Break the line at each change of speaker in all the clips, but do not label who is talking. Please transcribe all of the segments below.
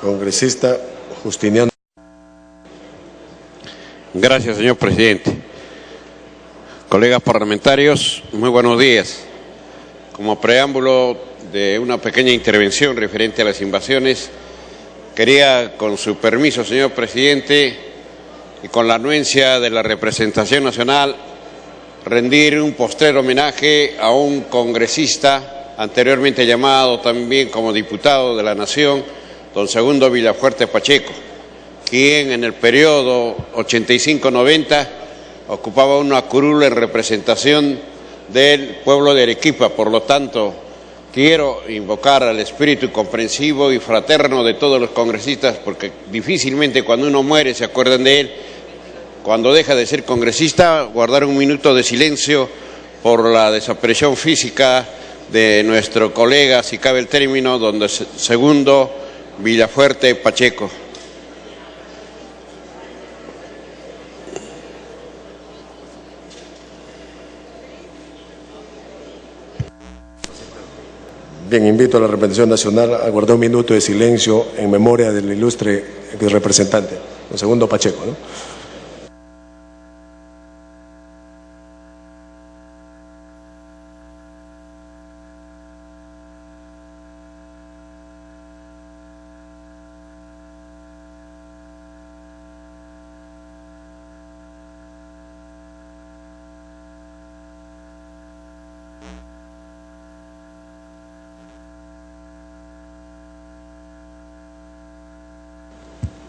Congresista Justiniano.
Gracias, señor presidente. Colegas parlamentarios, muy buenos días. Como preámbulo de una pequeña intervención referente a las invasiones, quería, con su permiso, señor presidente, y con la anuencia de la representación nacional, rendir un postrero homenaje a un congresista anteriormente llamado también como diputado de la Nación, don Segundo Villafuerte Pacheco, quien en el periodo 85-90 ocupaba una curul en representación del pueblo de Arequipa. Por lo tanto, quiero invocar al espíritu comprensivo y fraterno de todos los congresistas, porque difícilmente cuando uno muere se acuerdan de él. Cuando deja de ser congresista, guardar un minuto de silencio por la desaparición física de nuestro colega, si cabe el término, don Segundo Villafuerte Pacheco.
Bien, invito a la representación nacional a guardar un minuto de silencio en memoria del ilustre representante, don Segundo Pacheco, ¿no?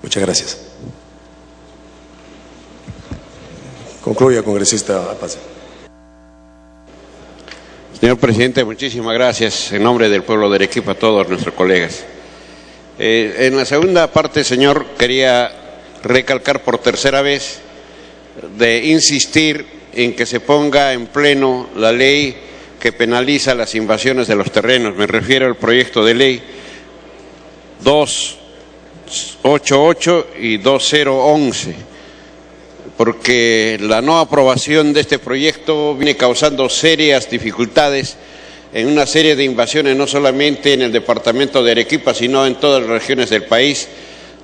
Muchas gracias. Concluya, congresista Paz.
Señor presidente, muchísimas gracias. En nombre del pueblo de Arequipa, a todos nuestros colegas. En la segunda parte, señor, quería recalcar por tercera vez de insistir en que se ponga en pleno la ley que penaliza las invasiones de los terrenos. Me refiero al proyecto de ley 288 y 2011, porque la no aprobación de este proyecto viene causando serias dificultades en una serie de invasiones, no solamente en el departamento de Arequipa, sino en todas las regiones del país,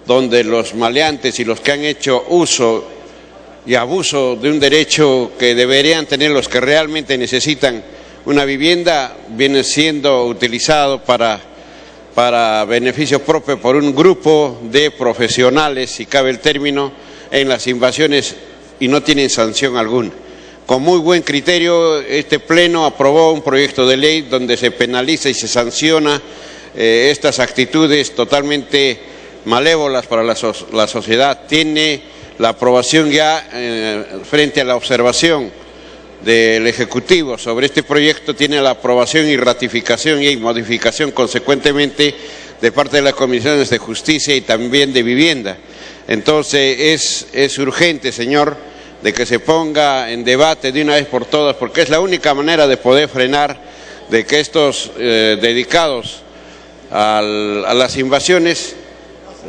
donde los maleantes y los que han hecho uso y abuso de un derecho que deberían tener los que realmente necesitan una vivienda, viene siendo utilizado para beneficio propio por un grupo de profesionales, si cabe el término, en las invasiones, y no tienen sanción alguna. Con muy buen criterio, este Pleno aprobó un proyecto de ley donde se penaliza y se sanciona estas actitudes totalmente malévolas para la sociedad. Tiene la aprobación ya frente a la observación del Ejecutivo sobre este proyecto, tiene la aprobación y ratificación y modificación consecuentemente de parte de las comisiones de Justicia y también de Vivienda. Entonces es urgente, señor, de que se ponga en debate de una vez por todas, porque es la única manera de poder frenar de que estos dedicados a las invasiones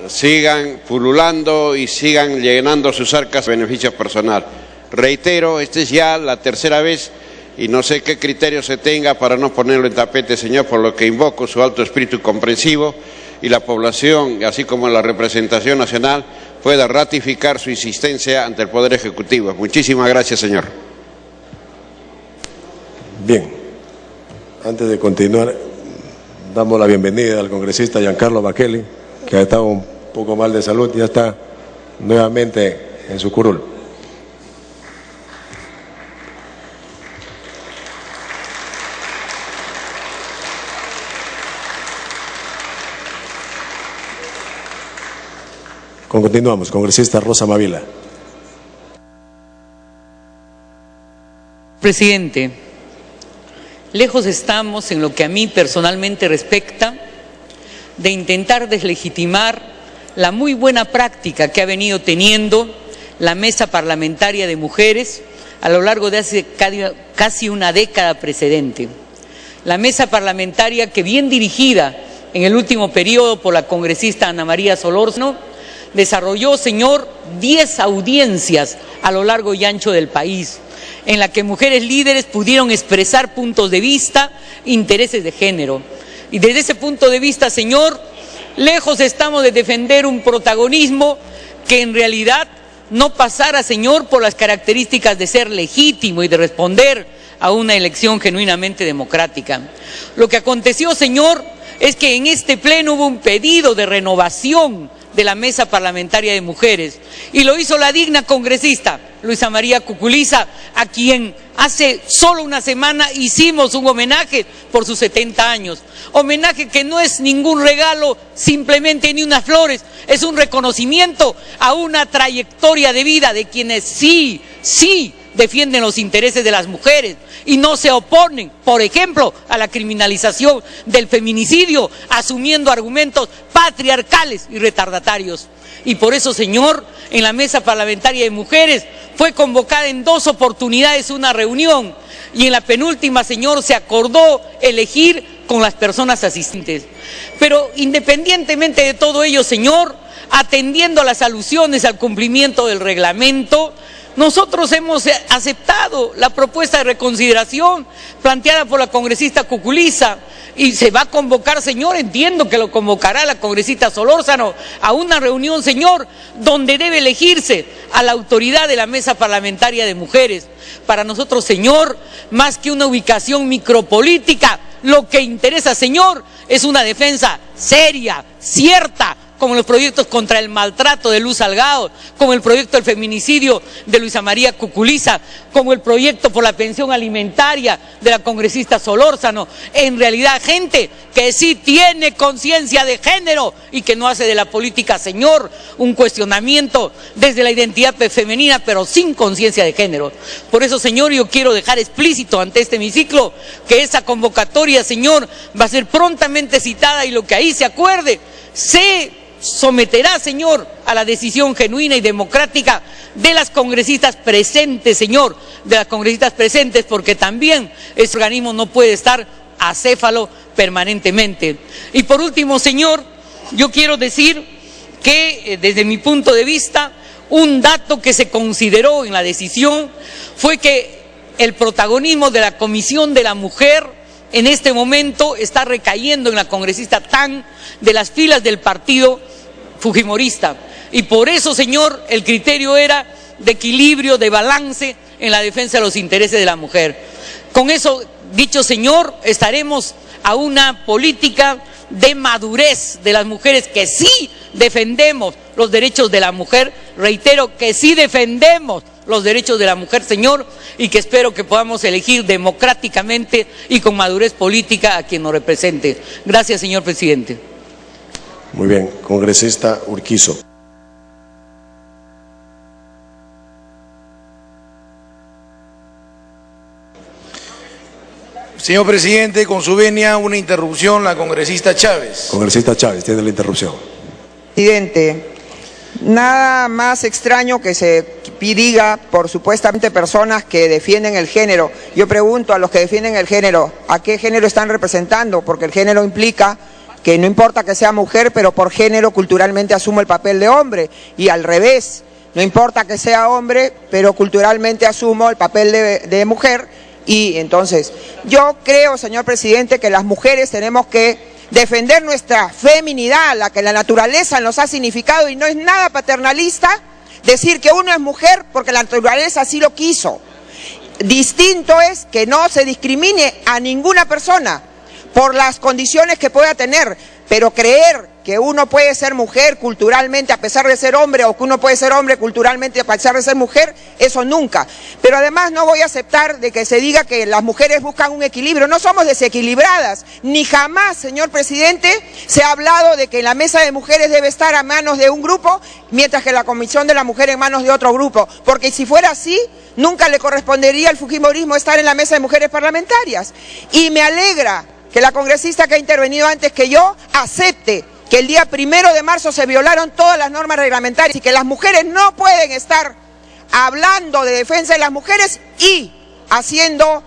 sigan pululando y sigan llenando sus arcas de beneficio personal. Reitero, esta es ya la tercera vez y no sé qué criterio se tenga para no ponerlo en tapete, señor, por lo que invoco su alto espíritu comprensivo y la población, así como la representación nacional, pueda ratificar su insistencia ante el Poder Ejecutivo. Muchísimas gracias, señor.
Bien, antes de continuar, damos la bienvenida al congresista Giancarlo Baquelli, que ha estado un poco mal de salud y ya está nuevamente en su curul. Continuamos, congresista Rosa Mavila.
Presidente, lejos estamos en lo que a mí personalmente respecta de intentar deslegitimar la muy buena práctica que ha venido teniendo la Mesa Parlamentaria de Mujeres a lo largo de hace casi una década precedente. La Mesa Parlamentaria que, bien dirigida en el último periodo por la congresista Ana María Solórzano, desarrolló, señor, 10 audiencias a lo largo y ancho del país, en la que mujeres líderes pudieron expresar puntos de vista, intereses de género. Y desde ese punto de vista, señor, lejos estamos de defender un protagonismo que en realidad no pasara, Señor, por las características de ser legítimo y de responder a una elección genuinamente democrática. Lo que aconteció, Señor, es que en este pleno hubo un pedido de renovación de la mesa parlamentaria de mujeres, y lo hizo la digna congresista Luisa María Cuculiza, a quien hace solo una semana hicimos un homenaje por sus 70 años. Homenaje que no es ningún regalo, simplemente ni unas flores, es un reconocimiento a una trayectoria de vida de quienes sí defienden los intereses de las mujeres y no se oponen, por ejemplo, a la criminalización del feminicidio, asumiendo argumentos patriarcales y retardatarios. Y por eso, Señor, en la mesa parlamentaria de mujeres fue convocada en 2 oportunidades una reunión, y en la penúltima, Señor, se acordó elegir con las personas asistentes. Pero independientemente de todo ello, Señor, atendiendo a las alusiones al cumplimiento del reglamento, nosotros hemos aceptado la propuesta de reconsideración planteada por la congresista Cuculiza, y se va a convocar, Señor, entiendo que lo convocará la congresista Solórzano, a una reunión, Señor, donde debe elegirse a la autoridad de la mesa parlamentaria de mujeres. Para nosotros, Señor, más que una ubicación micropolítica, lo que interesa, Señor, es una defensa seria, cierta, como los proyectos contra el maltrato de Luz Salgado, como el proyecto del feminicidio de Luisa María Cuculiza, como el proyecto por la pensión alimentaria de la congresista Solórzano. En realidad, gente que sí tiene conciencia de género y que no hace de la política, Señor, un cuestionamiento desde la identidad femenina, pero sin conciencia de género. Por eso, Señor, yo quiero dejar explícito ante este hemiciclo que esa convocatoria, Señor, va a ser prontamente citada, y lo que ahí se acuerde se someterá, Señor, a la decisión genuina y democrática de las congresistas presentes, Señor, de las congresistas presentes, porque también este organismo no puede estar acéfalo permanentemente. Y por último, Señor, yo quiero decir que desde mi punto de vista, un dato que se consideró en la decisión fue que el protagonismo de la Comisión de la Mujer en este momento está recayendo en la congresista Tan, de las filas del partido fujimorista, y por eso, Señor, el criterio era de equilibrio, de balance en la defensa de los intereses de la mujer. Con eso dicho, Señor, estaremos a una política de madurez de las mujeres, que sí defendemos los derechos de la mujer, reitero que sí defendemos los derechos de la mujer, Señor, y que espero que podamos elegir democráticamente y con madurez política a quien nos represente. Gracias, señor presidente.
Muy bien, congresista Urquizo.
Señor presidente, con su venia, una interrupción, la congresista Chávez.
Congresista Chávez, tiene la interrupción.
Presidente, nada más extraño que se diga por supuestamente personas que defienden el género. Yo pregunto a los que defienden el género, ¿a qué género están representando? Porque el género implica que no importa que sea mujer, pero por género culturalmente asumo el papel de hombre, y al revés, no importa que sea hombre, pero culturalmente asumo el papel de mujer. Y entonces, yo creo, señor presidente, que las mujeres tenemos que defender nuestra feminidad, la que la naturaleza nos ha significado, y no es nada paternalista decir que uno es mujer porque la naturaleza así lo quiso. Distinto es que no se discrimine a ninguna persona por las condiciones que pueda tener, pero creer que uno puede ser mujer culturalmente a pesar de ser hombre, o que uno puede ser hombre culturalmente a pesar de ser mujer, eso nunca. Pero además no voy a aceptar de que se diga que las mujeres buscan un equilibrio. No somos desequilibradas, ni jamás, señor presidente, se ha hablado de que la mesa de mujeres debe estar a manos de un grupo, mientras que la comisión de la mujer en manos de otro grupo, porque si fuera así, nunca le correspondería al fujimorismo estar en la mesa de mujeres parlamentarias. Y me alegra que la congresista que ha intervenido antes que yo acepte que el día 1 de marzo se violaron todas las normas reglamentarias y que las mujeres no pueden estar hablando de defensa de las mujeres y haciendo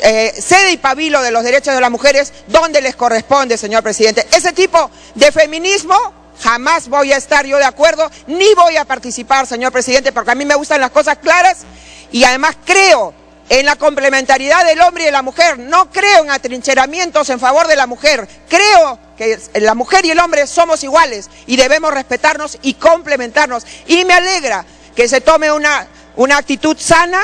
sede y pabilo de los derechos de las mujeres donde les corresponde, señor presidente. Ese tipo de feminismo jamás voy a estar yo de acuerdo, ni voy a participar, señor presidente, porque a mí me gustan las cosas claras y además creo en la complementariedad del hombre y de la mujer. No creo en atrincheramientos en favor de la mujer. Creo que la mujer y el hombre somos iguales y debemos respetarnos y complementarnos. Y me alegra que se tome una actitud sana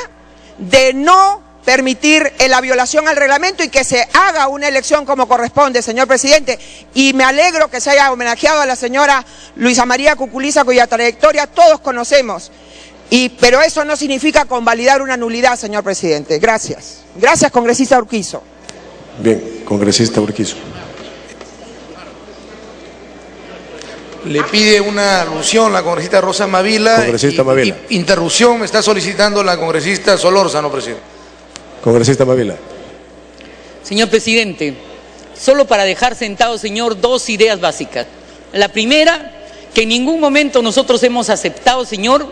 de no permitir la violación al reglamento y que se haga una elección como corresponde, señor presidente. Y me alegro que se haya homenajeado a la señora Luisa María Cuculiza, cuya trayectoria todos conocemos. Pero eso no significa convalidar una nulidad, señor presidente. Gracias. Gracias, congresista Urquizo.
Bien, congresista Urquizo.
Le pide una alusión la congresista Rosa Mavila.
Congresista Mavila.
Interrupción me está solicitando la congresista Solórzano, presidente.
Congresista Mavila.
Señor presidente, solo para dejar sentado, señor, dos ideas básicas. La primera, que en ningún momento nosotros hemos aceptado, señor,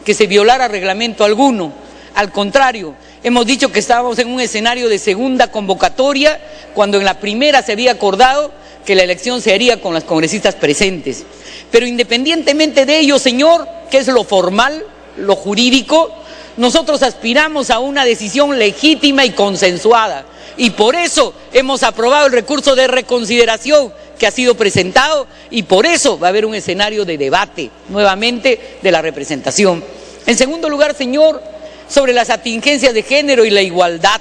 que se violara reglamento alguno. Al contrario, hemos dicho que estábamos en un escenario de segunda convocatoria, cuando en la primera se había acordado que la elección se haría con las congresistas presentes. Pero independientemente de ello, señor, que es lo formal, lo jurídico, nosotros aspiramos a una decisión legítima y consensuada. Y por eso hemos aprobado el recurso de reconsideración que ha sido presentado y por eso va a haber un escenario de debate nuevamente de la representación. En segundo lugar, señor, sobre las atingencias de género y la igualdad.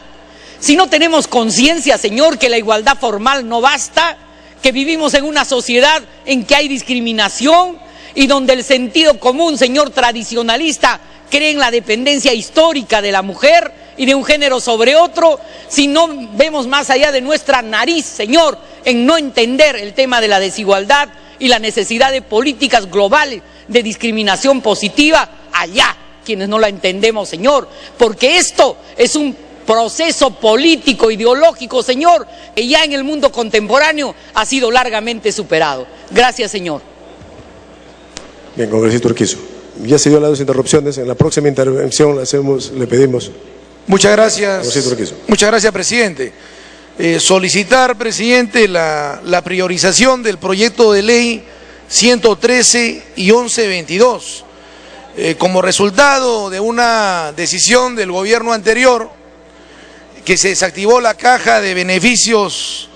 Si no tenemos conciencia, señor, que la igualdad formal no basta, que vivimos en una sociedad en que hay discriminación y donde el sentido común, señor tradicionalista, cree en la dependencia histórica de la mujer y de un género sobre otro, si no vemos más allá de nuestra nariz, señor, en no entender el tema de la desigualdad y la necesidad de políticas globales de discriminación positiva, allá quienes no la entendemos, señor, porque esto es un proceso político, ideológico, señor, que ya en el mundo contemporáneo ha sido largamente superado. Gracias, señor.
Bien, congresista Urquizo. Ya se dio las dos interrupciones. En la próxima intervención le pedimos.
Muchas gracias. Muchas gracias, presidente. Solicitar, presidente, la priorización del proyecto de ley 113 y 1122. Como resultado de una decisión del gobierno anterior, que se desactivó la caja de beneficios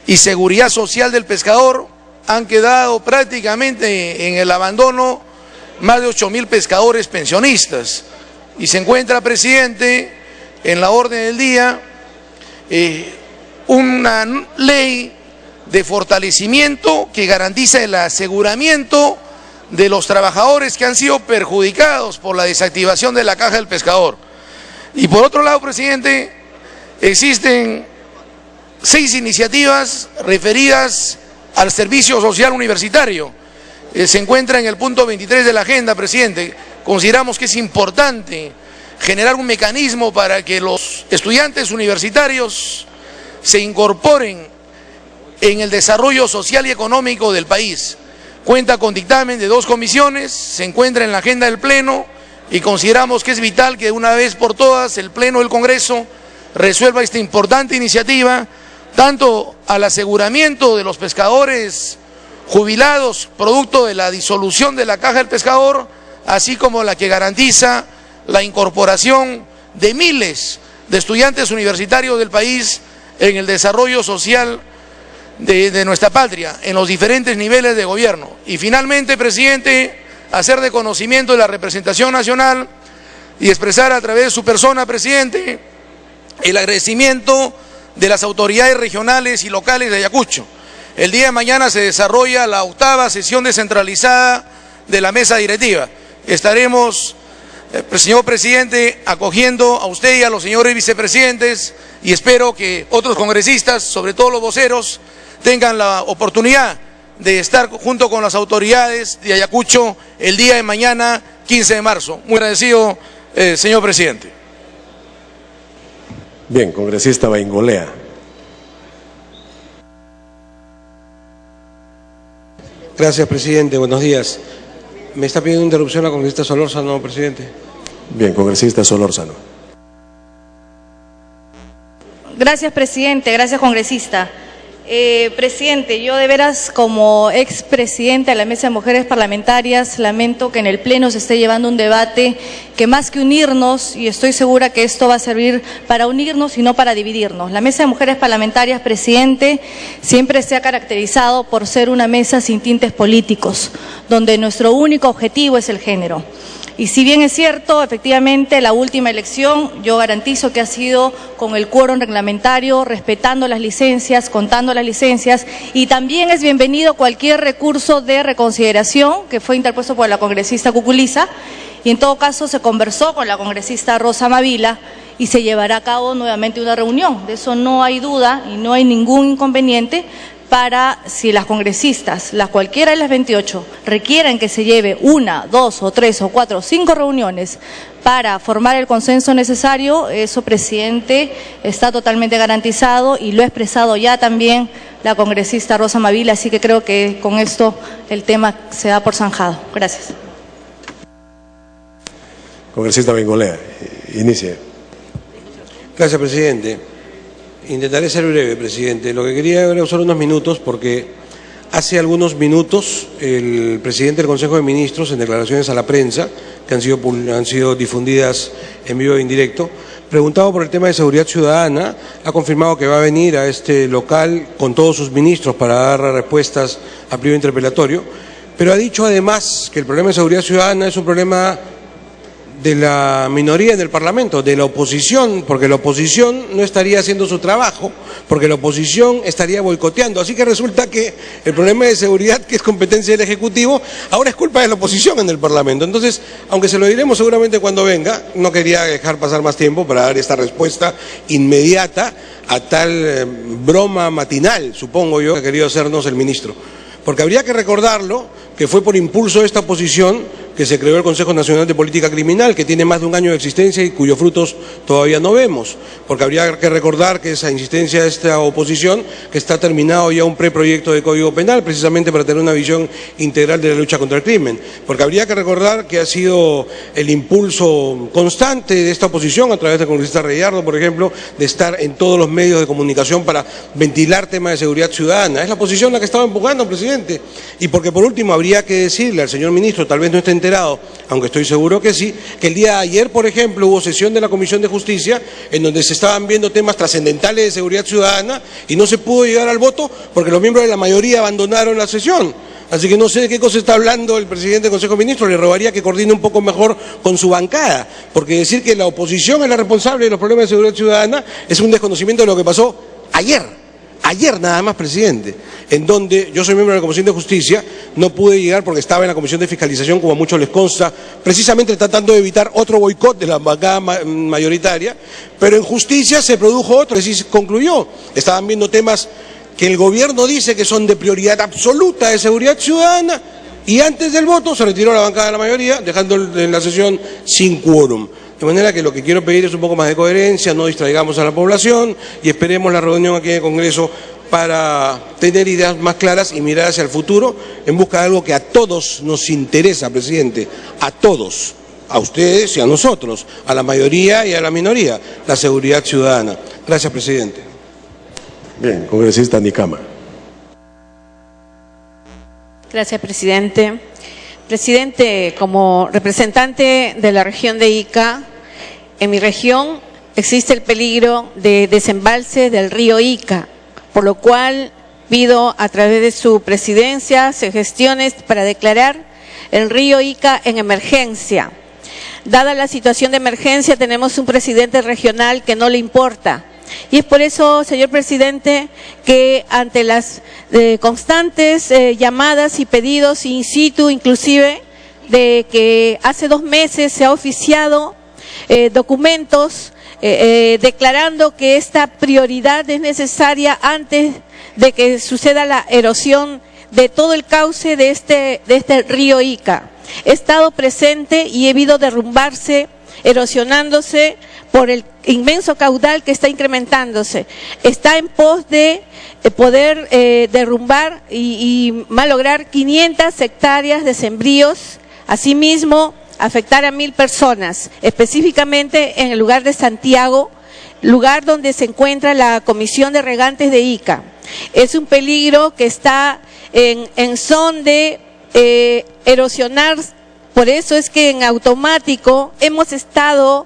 y seguridad social del pescador, han quedado prácticamente en el abandono más de 8.000 pescadores pensionistas. Y se encuentra, presidente, en la orden del día una ley de fortalecimiento que garantiza el aseguramiento de los trabajadores que han sido perjudicados por la desactivación de la caja del pescador. Y por otro lado, presidente, existen 6 iniciativas referidas al servicio social universitario. Se encuentra en el punto 23 de la agenda, presidente. Consideramos que es importante generar un mecanismo para que los estudiantes universitarios se incorporen en el desarrollo social y económico del país. Cuenta con dictamen de 2 comisiones, se encuentra en la agenda del Pleno y consideramos que es vital que de una vez por todas el Pleno del Congreso resuelva esta importante iniciativa, tanto al aseguramiento de los pescadores jubilados producto de la disolución de la caja del pescador, así como la que garantiza la incorporación de miles de estudiantes universitarios del país en el desarrollo social de nuestra patria, en los diferentes niveles de gobierno. Y finalmente, presidente, hacer de conocimiento de la representación nacional y expresar a través de su persona, presidente, el agradecimiento de las autoridades regionales y locales de Ayacucho. El día de mañana se desarrolla la 8ª sesión descentralizada de la mesa directiva. Estaremos, señor presidente, acogiendo a usted y a los señores vicepresidentes y espero que otros congresistas, sobre todo los voceros, tengan la oportunidad de estar junto con las autoridades de Ayacucho el día de mañana, 15 de marzo. Muy agradecido, señor presidente.
Bien, congresista Baingolea.
Gracias, presidente. Buenos días. Me está pidiendo interrupción la congresista Solórzano, presidente.
Bien, congresista Solórzano.
Gracias, presidente. Gracias, congresista. Presidente, yo de veras como expresidenta de la Mesa de Mujeres Parlamentarias lamento que en el Pleno se esté llevando un debate que más que unirnos, y estoy segura que esto va a servir para unirnos y no para dividirnos. La Mesa de Mujeres Parlamentarias, presidente, siempre se ha caracterizado por ser una mesa sin tintes políticos, donde nuestro único objetivo es el género. Y si bien es cierto, efectivamente, la última elección, yo garantizo que ha sido con el quórum reglamentario, respetando las licencias, contando las licencias, y también es bienvenido cualquier recurso de reconsideración que fue interpuesto por la congresista Cuculiza, y en todo caso se conversó con la congresista Rosa Mavila y se llevará a cabo nuevamente una reunión. De eso no hay duda y no hay ningún inconveniente, para si las congresistas, cualquiera de las 28, requieren que se lleve 1, 2 o 3 o 4 o 5 reuniones para formar el consenso necesario, eso, presidente, está totalmente garantizado y lo ha expresado ya también la congresista Rosa Mavila, así que creo que con esto el tema se da por zanjado. Gracias.
Congresista Bengolea, inicie.
Gracias, presidente. Intentaré ser breve, presidente. Lo que quería era usar unos minutos porque hace algunos minutos el presidente del Consejo de Ministros, en declaraciones a la prensa, que han sido difundidas en vivo e indirecto, preguntado por el tema de seguridad ciudadana, ha confirmado que va a venir a este local con todos sus ministros para dar respuestas a pliego interpelatorio, pero ha dicho además que el problema de seguridad ciudadana es un problema de la minoría en el Parlamento, de la oposición, porque la oposición no estaría haciendo su trabajo, porque la oposición estaría boicoteando. Así que resulta que el problema de seguridad, que es competencia del Ejecutivo, ahora es culpa de la oposición en el Parlamento. Entonces, aunque se lo diremos seguramente cuando venga, no quería dejar pasar más tiempo para dar esta respuesta inmediata a tal broma matinal, supongo yo, que ha querido hacernos el ministro. Porque habría que recordarlo que fue por impulso de esta oposición que se creó el Consejo Nacional de Política Criminal, que tiene más de un año de existencia y cuyos frutos todavía no vemos. Porque habría que recordar que esa insistencia de esta oposición, que está terminado ya un preproyecto de Código Penal, precisamente para tener una visión integral de la lucha contra el crimen. Porque habría que recordar que ha sido el impulso constante de esta oposición, a través del congresista Reyardo, por ejemplo, de estar en todos los medios de comunicación para ventilar temas de seguridad ciudadana. Es la oposición la que estaba empujando, presidente. Y porque, por último, habría que decirle al señor ministro, tal vez no esté enterado, aunque estoy seguro que sí, que el día de ayer, por ejemplo, hubo sesión de la Comisión de Justicia en donde se estaban viendo temas trascendentales de seguridad ciudadana y no se pudo llegar al voto porque los miembros de la mayoría abandonaron la sesión. Así que no sé de qué cosa está hablando el presidente del Consejo de Ministros, le rogaría que coordine un poco mejor con su bancada, porque decir que la oposición es la responsable de los problemas de seguridad ciudadana es un desconocimiento de lo que pasó ayer nada más, presidente, en donde yo soy miembro de la Comisión de Justicia, no pude llegar porque estaba en la Comisión de Fiscalización, como a muchos les consta, precisamente tratando de evitar otro boicot de la bancada mayoritaria, pero en Justicia se produjo otro, es decir, concluyó. Estaban viendo temas que el gobierno dice que son de prioridad absoluta de seguridad ciudadana, y antes del voto se retiró la bancada de la mayoría, dejando en la sesión sin quórum. De manera que lo que quiero pedir es un poco más de coherencia, no distraigamos a la población y esperemos la reunión aquí en el Congreso para tener ideas más claras y mirar hacia el futuro en busca de algo que a todos nos interesa, presidente, a todos, a ustedes y a nosotros, a la mayoría y a la minoría, la seguridad ciudadana. Gracias, presidente.
Bien, congresista Nicama.
Gracias, presidente. Presidente, como representante de la región de Ica, en mi región existe el peligro de desembalse del río Ica, por lo cual pido a través de su presidencia se gestiones para declarar el río Ica en emergencia. Dada la situación de emergencia, tenemos un presidente regional que no le importa. Y es por eso, señor presidente, que ante las constantes llamadas y pedidos in situ, inclusive, de que hace 2 meses se ha oficiado documentos declarando que esta prioridad es necesaria antes de que suceda la erosión de todo el cauce de este río Ica. He estado presente y he visto derrumbarse, erosionándose por el inmenso caudal que está incrementándose. Está en pos de poder derrumbar y malograr 500 hectáreas de sembríos, asimismo afectar a 1000 personas, específicamente en el lugar de Santiago, lugar donde se encuentra la Comisión de Regantes de Ica. Es un peligro que está en son de erosionar. Por eso es que en automático hemos estado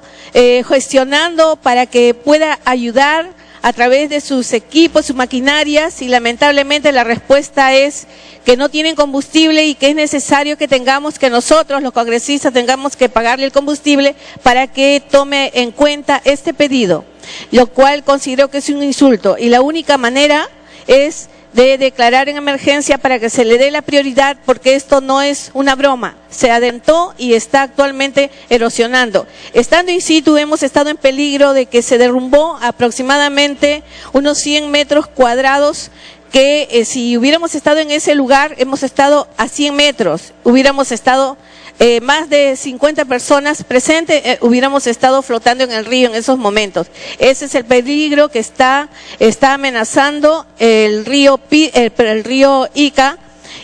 gestionando para que pueda ayudar a través de sus equipos, sus maquinarias, y lamentablemente la respuesta es que no tienen combustible y que es necesario que nosotros, los congresistas, tengamos que pagarle el combustible para que tome en cuenta este pedido, lo cual considero que es un insulto, y la única manera es de declarar en emergencia para que se le dé la prioridad, porque esto no es una broma, se adentró y está actualmente erosionando. Estando in situ hemos estado en peligro de que se derrumbó aproximadamente unos 100 metros cuadrados, que si hubiéramos estado en ese lugar, hemos estado a 100 metros, hubiéramos estado más de 50 personas presentes, hubiéramos estado flotando en el río en esos momentos. Ese es el peligro que está amenazando el río Ica.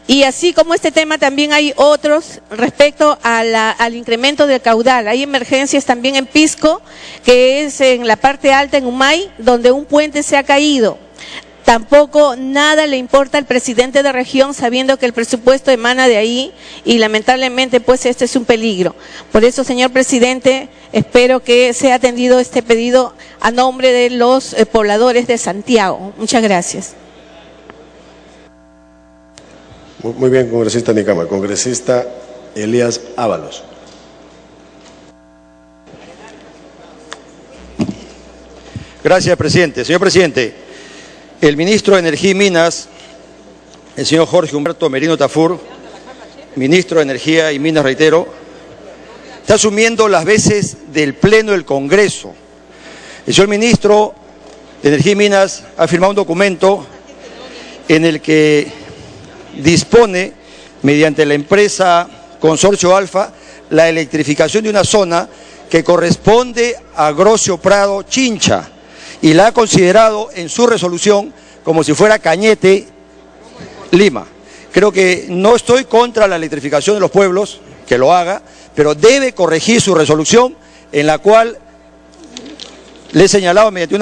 Y así como este tema, también hay otros respecto al incremento del caudal. Hay emergencias también en Pisco, que es en la parte alta, en Humay, donde un puente se ha caído. Tampoco nada le importa al presidente de región, sabiendo que el presupuesto emana de ahí, y lamentablemente pues este es un peligro. Por eso, señor presidente, espero que sea atendido este pedido a nombre de los pobladores de Santiago. Muchas gracias.
Muy bien, congresista Nicama. Congresista Elías Ábalos.
Gracias, presidente. Señor presidente, el ministro de Energía y Minas, el señor Jorge Humberto Merino Tafur, ministro de Energía y Minas, reitero, está asumiendo las veces del Pleno del Congreso. El señor ministro de Energía y Minas ha firmado un documento en el que dispone, mediante la empresa Consorcio Alfa, la electrificación de una zona que corresponde a Grocio Prado Chincha, y la ha considerado en su resolución como si fuera Cañete, Lima. Creo que no estoy contra la electrificación de los pueblos, que lo haga, pero debe corregir su resolución, en la cual le he señalado mediante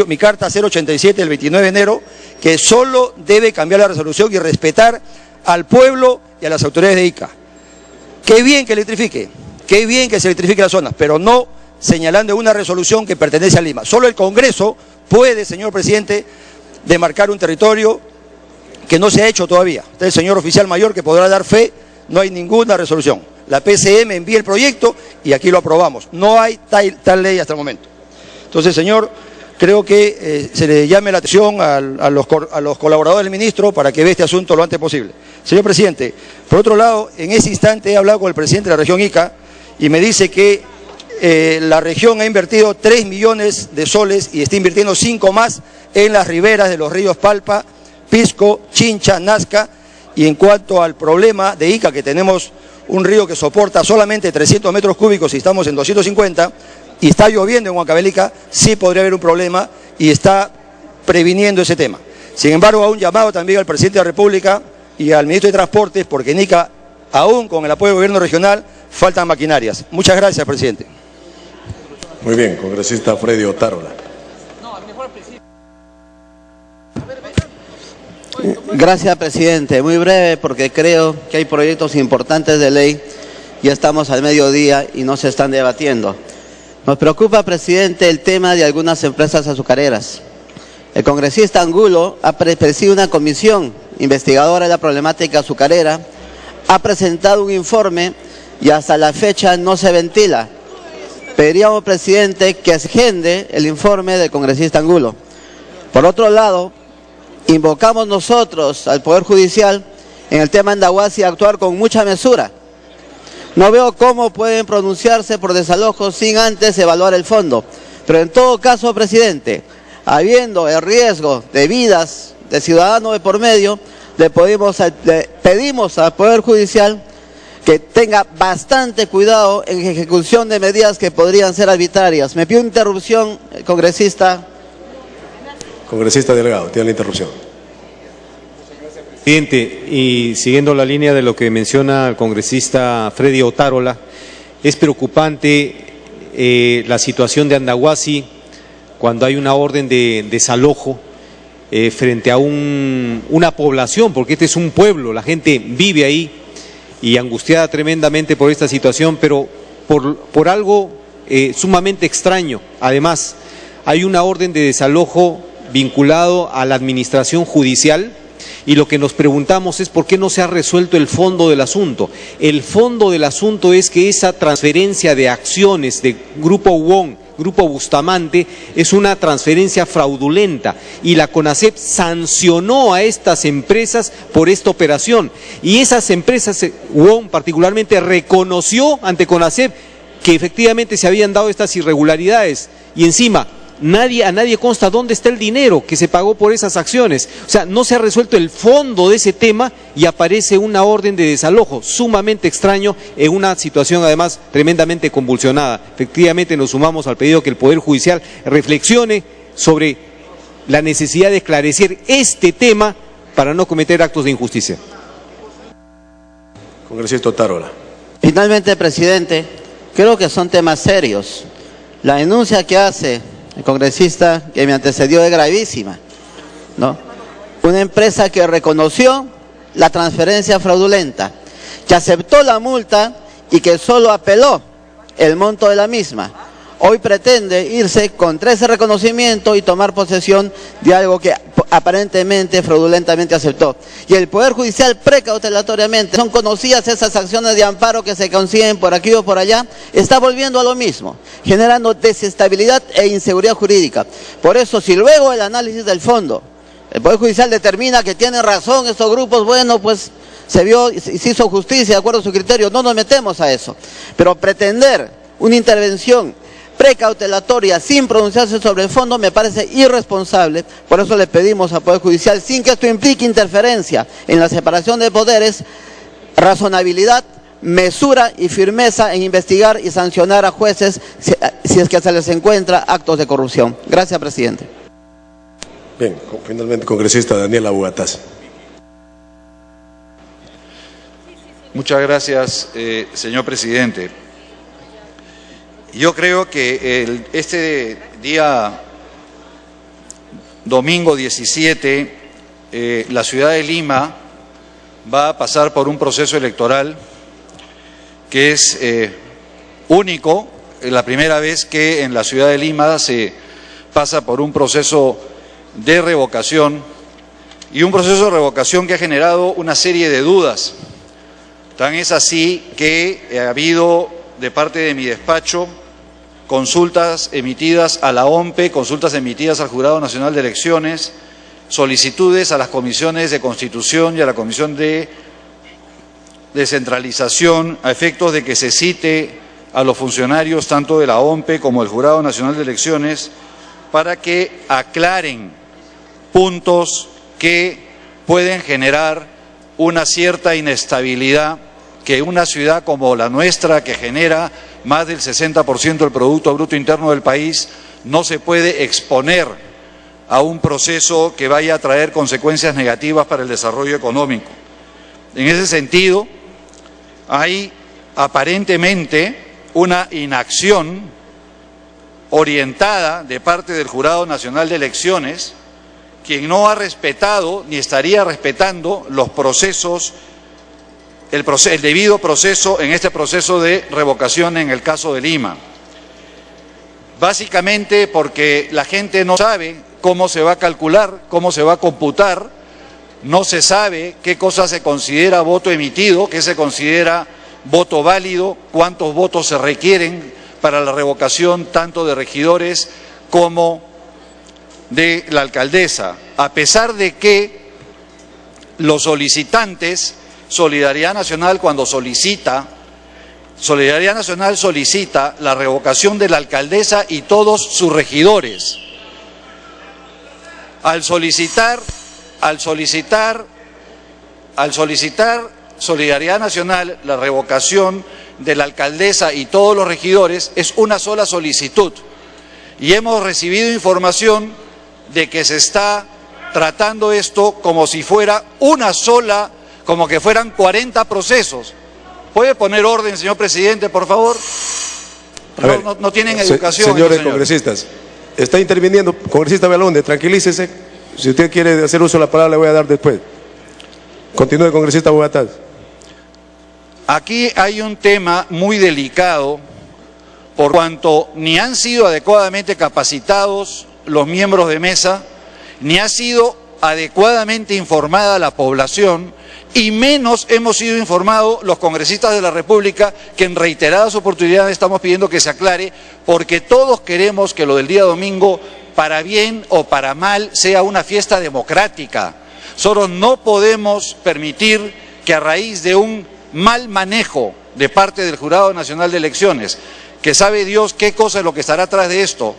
mi carta 087 del 29 de enero, que solo debe cambiar la resolución y respetar al pueblo y a las autoridades de Ica. Qué bien que electrifique, qué bien que se electrifique las zonas, pero no señalando una resolución que pertenece a Lima. Solo el Congreso puede, señor presidente, demarcar un territorio que no se ha hecho todavía. Usted es el señor oficial mayor que podrá dar fe, no hay ninguna resolución. La PCM envía el proyecto y aquí lo aprobamos. No hay tal ley hasta el momento. Entonces, señor, creo que se le llame la atención a los colaboradores del ministro para que vea este asunto lo antes posible. Señor presidente, por otro lado, en ese instante he hablado con el presidente de la región Ica y me dice que la región ha invertido 3 millones de soles y está invirtiendo 5 más en las riberas de los ríos Palpa, Pisco, Chincha, Nazca. Y en cuanto al problema de Ica, que tenemos un río que soporta solamente 300 metros cúbicos y estamos en 250, y está lloviendo en Huancavelica, sí podría haber un problema y está previniendo ese tema. Sin embargo, hago un llamado también al presidente de la República y al ministro de Transportes, porque en Ica, aún con el apoyo del gobierno regional, faltan maquinarias. Muchas gracias, presidente.
Muy bien, congresista Freddy Otárola.
Gracias, presidente. Muy breve, porque creo que hay proyectos importantes de ley, ya estamos al mediodía y no se están debatiendo. Nos preocupa, presidente, el tema de algunas empresas azucareras. El congresista Angulo ha presidido una comisión investigadora de la problemática azucarera, ha presentado un informe y hasta la fecha no se ventila. Pediríamos, presidente, que agende el informe del congresista Angulo. Por otro lado, invocamos nosotros al Poder Judicial en el tema Andahuasi a actuar con mucha mesura. No veo cómo pueden pronunciarse por desalojos sin antes evaluar el fondo. Pero en todo caso, presidente, habiendo el riesgo de vidas de ciudadanos de por medio, le pedimos al Poder Judicial que tenga bastante cuidado en ejecución de medidas que podrían ser arbitrarias. Me pido interrupción, congresista.
Congresista Delgado, tiene la interrupción.
Presidente, y siguiendo la línea de lo que menciona el congresista Freddy Otárola, es preocupante la situación de Andahuasi cuando hay una orden de desalojo frente a una población, porque este es un pueblo, la gente vive ahí y angustiada tremendamente por esta situación, pero por algo sumamente extraño. Además, hay una orden de desalojo vinculado a la administración judicial y lo que nos preguntamos es por qué no se ha resuelto el fondo del asunto. El fondo del asunto es que esa transferencia de acciones de Grupo UON, Grupo Bustamante, es una transferencia fraudulenta y la CONACEP sancionó a estas empresas por esta operación y esas empresas, UON particularmente, reconoció ante CONACEP que efectivamente se habían dado estas irregularidades y encima a nadie consta dónde está el dinero que se pagó por esas acciones. O sea, no se ha resuelto el fondo de ese tema y aparece una orden de desalojo sumamente extraño en una situación además tremendamente convulsionada. Efectivamente nos sumamos al pedido que el Poder Judicial reflexione sobre la necesidad de esclarecer este tema para no cometer actos de injusticia.
Congresista Otárola.
Finalmente, presidente, creo que son temas serios. La denuncia que hace el congresista que me antecedió es gravísima, ¿no? Una empresa que reconoció la transferencia fraudulenta, que aceptó la multa y que solo apeló el monto de la misma. Hoy pretende irse contra ese reconocimiento y tomar posesión de algo que aparentemente, fraudulentamente aceptó. Y el Poder Judicial precautelatoriamente, son conocidas esas acciones de amparo que se consiguen por aquí o por allá, está volviendo a lo mismo, generando desestabilidad e inseguridad jurídica. Por eso, si luego el análisis del fondo, el Poder Judicial determina que tienen razón estos grupos, bueno, pues se vio y se hizo justicia de acuerdo a su criterio, no nos metemos a eso. Pero pretender una intervención precautelatoria sin pronunciarse sobre el fondo me parece irresponsable. Por eso le pedimos al Poder Judicial, sin que esto implique interferencia en la separación de poderes, razonabilidad, mesura y firmeza en investigar y sancionar a jueces si es que se les encuentra actos de corrupción. Gracias, presidente.
Bien, finalmente, congresista Daniel Abugataz.
Muchas gracias, señor presidente. Yo creo que este día domingo 17, la ciudad de Lima va a pasar por un proceso electoral que es único, es la primera vez que en la ciudad de Lima se pasa por un proceso de revocación y un proceso de revocación que ha generado una serie de dudas. Tan es así que ha habido de parte de mi despacho consultas emitidas a la OMPE, consultas emitidas al Jurado Nacional de Elecciones, solicitudes a las comisiones de Constitución y a la Comisión de Descentralización a efectos de que se cite a los funcionarios tanto de la OMPE como del Jurado Nacional de Elecciones para que aclaren puntos que pueden generar una cierta inestabilidad que una ciudad como la nuestra, que genera más del 60% del Producto Bruto Interno del país, no se puede exponer a un proceso que vaya a traer consecuencias negativas para el desarrollo económico. En ese sentido, hay aparentemente una inacción orientada de parte del Jurado Nacional de Elecciones, quien no ha respetado ni estaría respetando los procesos, el debido proceso en este proceso de revocación en el caso de Lima. Básicamente porque la gente no sabe cómo se va a calcular, cómo se va a computar, no se sabe qué cosa se considera voto emitido, qué se considera voto válido, cuántos votos se requieren para la revocación tanto de regidores como de la alcaldesa, a pesar de que los solicitantes, Solidaridad Nacional cuando solicita la revocación de la alcaldesa y todos sus regidores. Al solicitar Solidaridad Nacional la revocación de la alcaldesa y todos los regidores, es una sola solicitud. Y hemos recibido información de que se está tratando esto como si fuera una sola, como que fueran 40 procesos. ¿Puede poner orden, señor presidente, por favor? No tienen educación.
Señores congresistas, está interviniendo, congresista Belaunde, tranquilícese. Si usted quiere hacer uso de la palabra, le voy a dar después. Continúe, congresista Bogotá.
Aquí hay un tema muy delicado por cuanto ni han sido adecuadamente capacitados los miembros de mesa, ni ha sido adecuadamente informada la población y menos hemos sido informados los congresistas de la República, que en reiteradas oportunidades estamos pidiendo que se aclare, porque todos queremos que lo del día domingo, para bien o para mal, sea una fiesta democrática. Nosotros no podemos permitir que a raíz de un mal manejo de parte del Jurado Nacional de Elecciones, que sabe Dios qué cosa es lo que estará atrás de esto,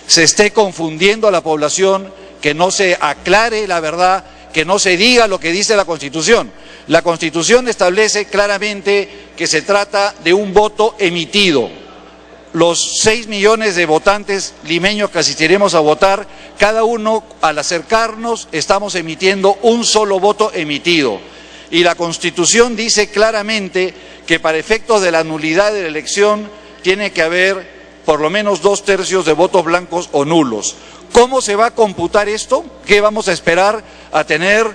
se esté confundiendo a la población, que no se aclare la verdad, que no se diga lo que dice la Constitución. La Constitución establece claramente que se trata de un voto emitido. Los 6 millones de votantes limeños que asistiremos a votar, cada uno al acercarnos estamos emitiendo un solo voto emitido. Y la Constitución dice claramente que para efectos de la nulidad de la elección tiene que haber por lo menos 2/3 de votos blancos o nulos. ¿Cómo se va a computar esto? ¿Qué vamos a esperar a tener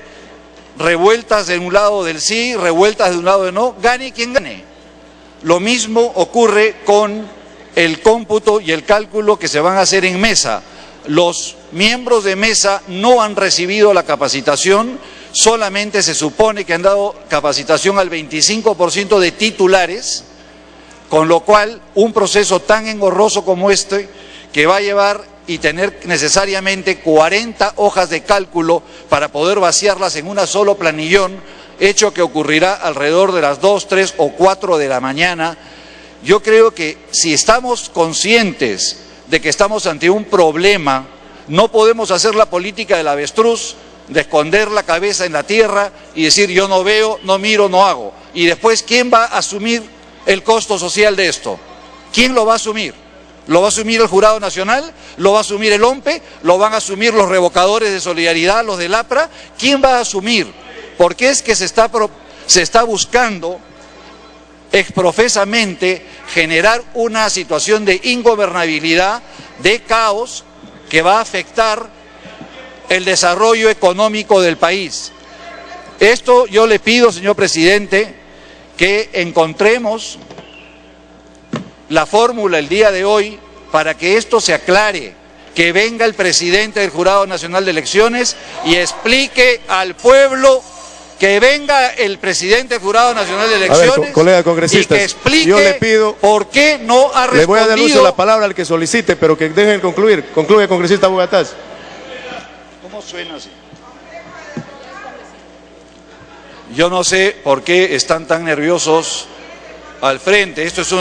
revueltas de un lado del sí, revueltas de un lado de no? Gane quien gane. Lo mismo ocurre con el cómputo y el cálculo que se van a hacer en mesa. Los miembros de mesa no han recibido la capacitación, solamente se supone que han dado capacitación al 25% de titulares, con lo cual un proceso tan engorroso como este, que va a llevar y tener necesariamente 40 hojas de cálculo para poder vaciarlas en una solo planillón, hecho que ocurrirá alrededor de las 2, 3 o 4 de la mañana. Yo creo que si estamos conscientes de que estamos ante un problema, no podemos hacer la política del avestruz, de esconder la cabeza en la tierra y decir yo no veo, no miro, no hago. Y después, ¿quién va a asumir el costo social de esto? ¿Quién lo va a asumir? ¿Lo va a asumir el Jurado Nacional? ¿Lo va a asumir el OMPE? ¿Lo van a asumir los revocadores de solidaridad, los del APRA? ¿Quién va a asumir? Porque es que se está buscando exprofesamente generar una situación de ingobernabilidad, de caos, que va a afectar el desarrollo económico del país. Esto yo le pido, señor presidente, que encontremos la fórmula el día de hoy para que esto se aclare, que venga el presidente del Jurado Nacional de Elecciones y explique al pueblo, que venga el presidente del Jurado Nacional de Elecciones,
a ver, colega congresista,
y que explique
yo le pido,
por qué no ha respondido.
Le voy a dar uso de la palabra al que solicite, pero que dejen concluir. Concluye, congresista Bogotá.
¿Cómo suena así? Yo no sé por qué están tan nerviosos al frente. Esto es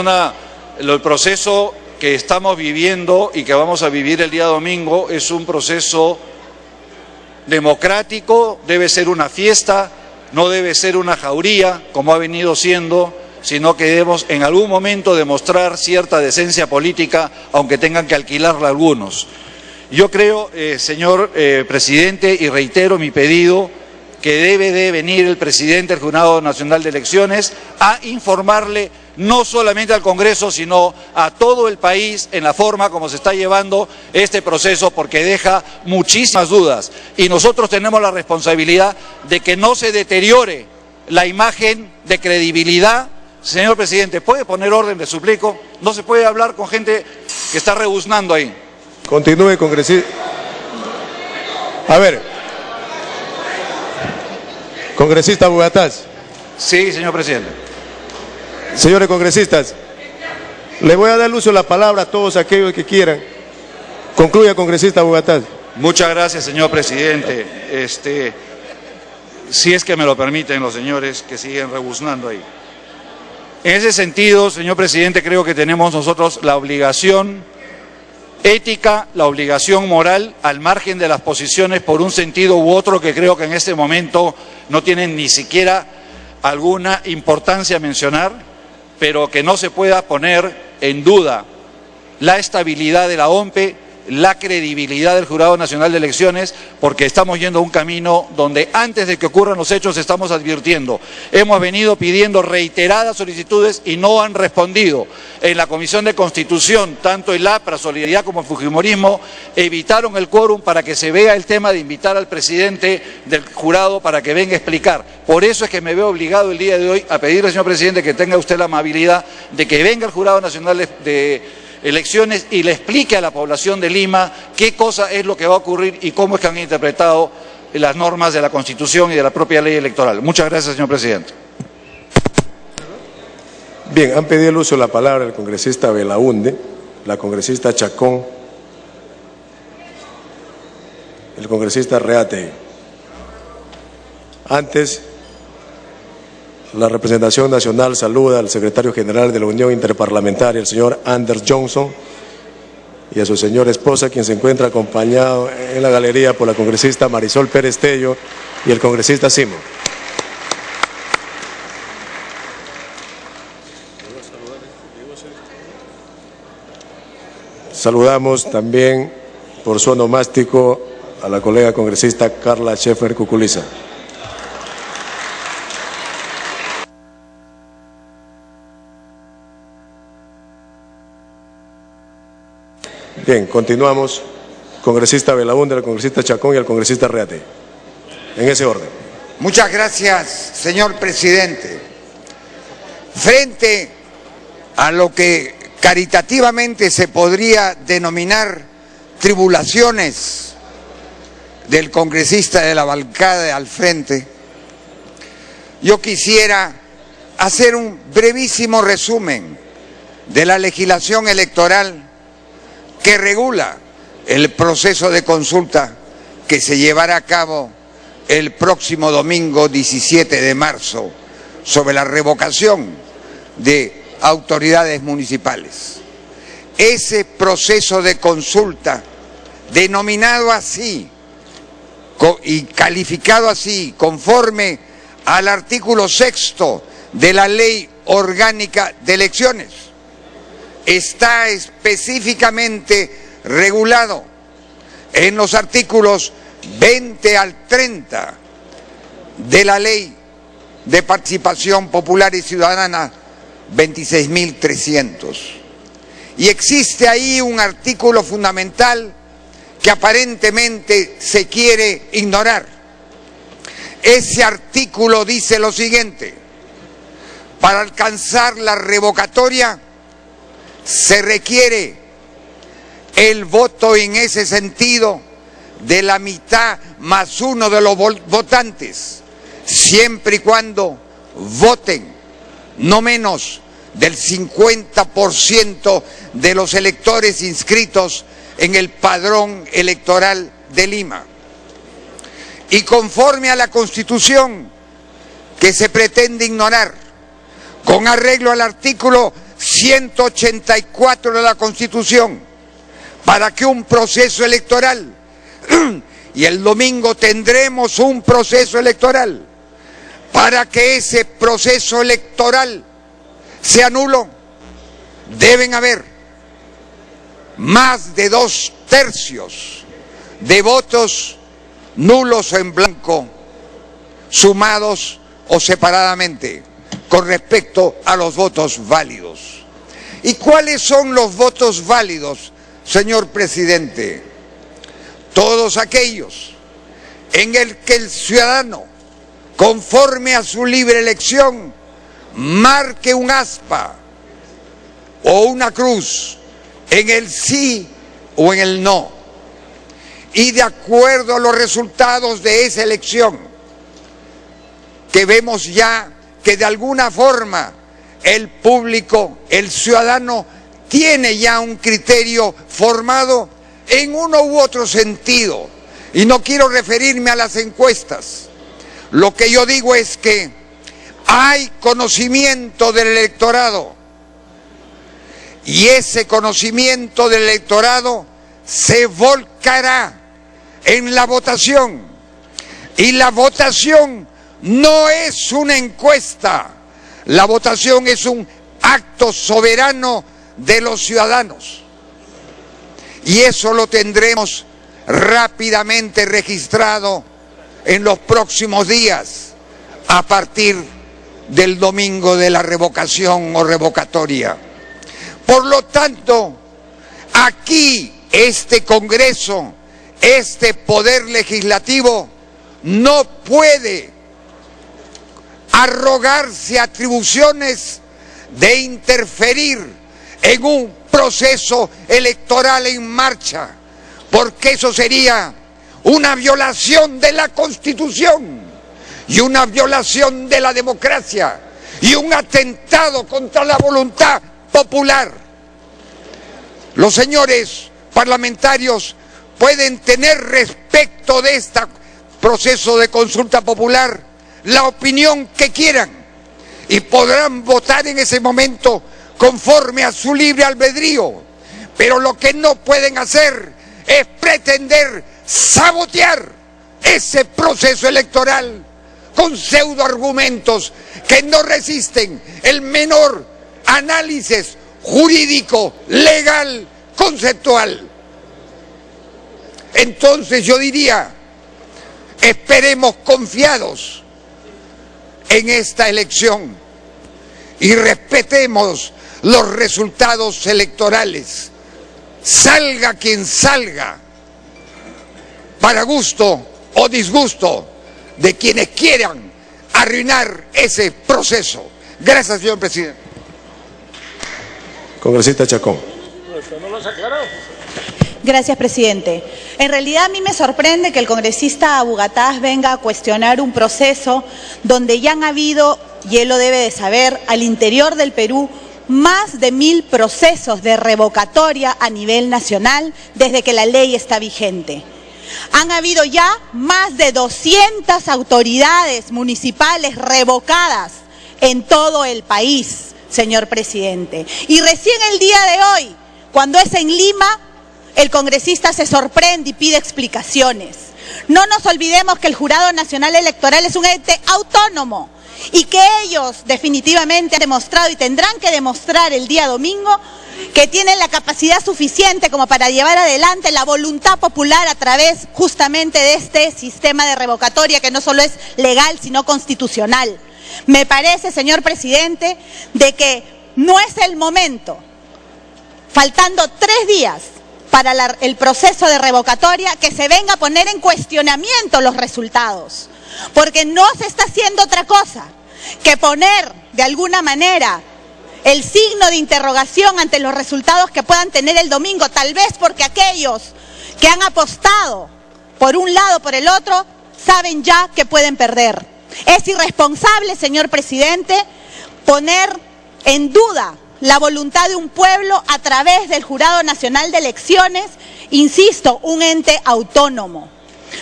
el proceso que estamos viviendo y que vamos a vivir el día domingo es un proceso democrático, debe ser una fiesta, no debe ser una jauría como ha venido siendo, sino que debemos en algún momento demostrar cierta decencia política, aunque tengan que alquilarla algunos. Yo creo, señor presidente, y reitero mi pedido, que debe de venir el presidente del Jurado Nacional de Elecciones a informarle no solamente al Congreso, sino a todo el país en la forma como se está llevando este proceso, porque deja muchísimas dudas. Y nosotros tenemos la responsabilidad de que no se deteriore la imagen de credibilidad. Señor presidente, ¿puede poner orden, le suplico? No se puede hablar con gente que está rebuznando ahí.
Continúe, congresista. A ver. Congresista Bogotá.
Sí, señor presidente.
Señores congresistas, le voy a dar uso de la palabra a todos aquellos que quieran. Concluya, congresista Bogotá.
Muchas gracias, señor presidente. Si es que me lo permiten los señores que siguen rebuznando ahí. En ese sentido, señor presidente, creo que tenemos nosotros la obligación ética, la obligación moral, al margen de las posiciones por un sentido u otro que creo que en este momento no tienen ni siquiera alguna importancia a mencionar, pero que no se pueda poner en duda la estabilidad de la OMPE, la credibilidad del Jurado Nacional de Elecciones, porque estamos yendo a un camino donde antes de que ocurran los hechos estamos advirtiendo. Hemos venido pidiendo reiteradas solicitudes y no han respondido. En la Comisión de Constitución, tanto el APRA, Solidaridad como el Fujimorismo evitaron el quórum para que se vea el tema de invitar al presidente del jurado para que venga a explicar. Por eso es que me veo obligado el día de hoy a pedirle, señor presidente, que tenga usted la amabilidad de que venga el Jurado Nacional de Elecciones y le explique a la población de Lima qué cosa es lo que va a ocurrir y cómo es que han interpretado las normas de la Constitución y de la propia ley electoral. Muchas gracias, señor presidente.
Bien, han pedido el uso de la palabra el congresista Belaúnde, la congresista Chacón, el congresista Reate. Antes, la representación nacional saluda al secretario general de la Unión Interparlamentaria, el señor Anders Johnson, y a su señora esposa, quien se encuentra acompañado en la galería por la congresista Marisol Pérez Tello y el congresista Simo. Saludamos también por su onomástico a la colega congresista Carla Schaeffer Cuculiza. Bien, continuamos. Congresista Belaúnde, el congresista Chacón y el congresista Reate. En ese orden.
Muchas gracias, señor presidente. Frente a lo que caritativamente se podría denominar tribulaciones del congresista de la bancada al frente, yo quisiera hacer un brevísimo resumen de la legislación electoral que regula el proceso de consulta que se llevará a cabo el próximo domingo 17 de marzo sobre la revocación de autoridades municipales. Ese proceso de consulta, denominado así y calificado así, conforme al artículo 6º de la Ley Orgánica de Elecciones, está específicamente regulado en los artículos 20 al 30 de la Ley de Participación Popular y Ciudadana 26.300. Y existe ahí un artículo fundamental que aparentemente se quiere ignorar. Ese artículo dice lo siguiente: para alcanzar la revocatoria se requiere el voto en ese sentido de la mitad más uno de los votantes, siempre y cuando voten no menos del 50% de los electores inscritos en el padrón electoral de Lima. Y conforme a la Constitución que se pretende ignorar, con arreglo al artículo 184 de la Constitución, para que un proceso electoral, y el domingo tendremos un proceso electoral, para que ese proceso electoral sea nulo, deben haber más de 2/3 de votos nulos o en blanco, sumados o separadamente, con respecto a los votos válidos. ¿Y cuáles son los votos válidos, señor presidente? Todos aquellos en el que el ciudadano, conforme a su libre elección, marque un aspa o una cruz en el sí o en el no, y de acuerdo a los resultados de esa elección, que vemos ya que de alguna forma el público, el ciudadano, tiene ya un criterio formado en uno u otro sentido, y no quiero referirme a las encuestas. Lo que yo digo es que hay conocimiento del electorado, y ese conocimiento del electorado se volcará en la votación, y la votación no es una encuesta, la votación es un acto soberano de los ciudadanos. y eso lo tendremos rápidamente registrado en los próximos días a partir del domingo de la revocación o revocatoria. Por lo tanto, aquí este Congreso, este Poder Legislativo, no puede arrogarse atribuciones de interferir en un proceso electoral en marcha, porque eso sería una violación de la Constitución y una violación de la democracia y un atentado contra la voluntad popular. Los señores parlamentarios pueden tener respecto de este proceso de consulta popular la opinión que quieran y podrán votar en ese momento conforme a su libre albedrío, pero lo que no pueden hacer es pretender sabotear ese proceso electoral con pseudoargumentos que no resisten el menor análisis jurídico, legal, conceptual. Entonces yo diría, esperemos confiados en esta elección y respetemos los resultados electorales, salga quien salga, para gusto o disgusto de quienes quieran arruinar ese proceso. Gracias, señor presidente.
Congresista Chacón.
Gracias, presidente. En realidad a mí me sorprende que el congresista Bugatás venga a cuestionar un proceso donde ya han habido, y él lo debe de saber, al interior del Perú, más de 1000 procesos de revocatoria a nivel nacional desde que la ley está vigente. Han habido ya más de 200 autoridades municipales revocadas en todo el país, señor presidente. Y recién el día de hoy, cuando es en Lima, el congresista se sorprende y pide explicaciones. No nos olvidemos que el Jurado Nacional Electoral es un ente autónomo y que ellos definitivamente han demostrado y tendrán que demostrar el día domingo que tienen la capacidad suficiente como para llevar adelante la voluntad popular a través justamente de este sistema de revocatoria que no solo es legal sino constitucional. Me parece, señor presidente, de que no es el momento, faltando 3 días para el proceso de revocatoria, que se venga a poner en cuestionamiento los resultados, porque no se está haciendo otra cosa que poner de alguna manera el signo de interrogación ante los resultados que puedan tener el domingo, tal vez porque aquellos que han apostado por un lado o por el otro saben ya que pueden perder. Es irresponsable, señor presidente, poner en duda la voluntad de un pueblo a través del Jurado Nacional de Elecciones, insisto, un ente autónomo.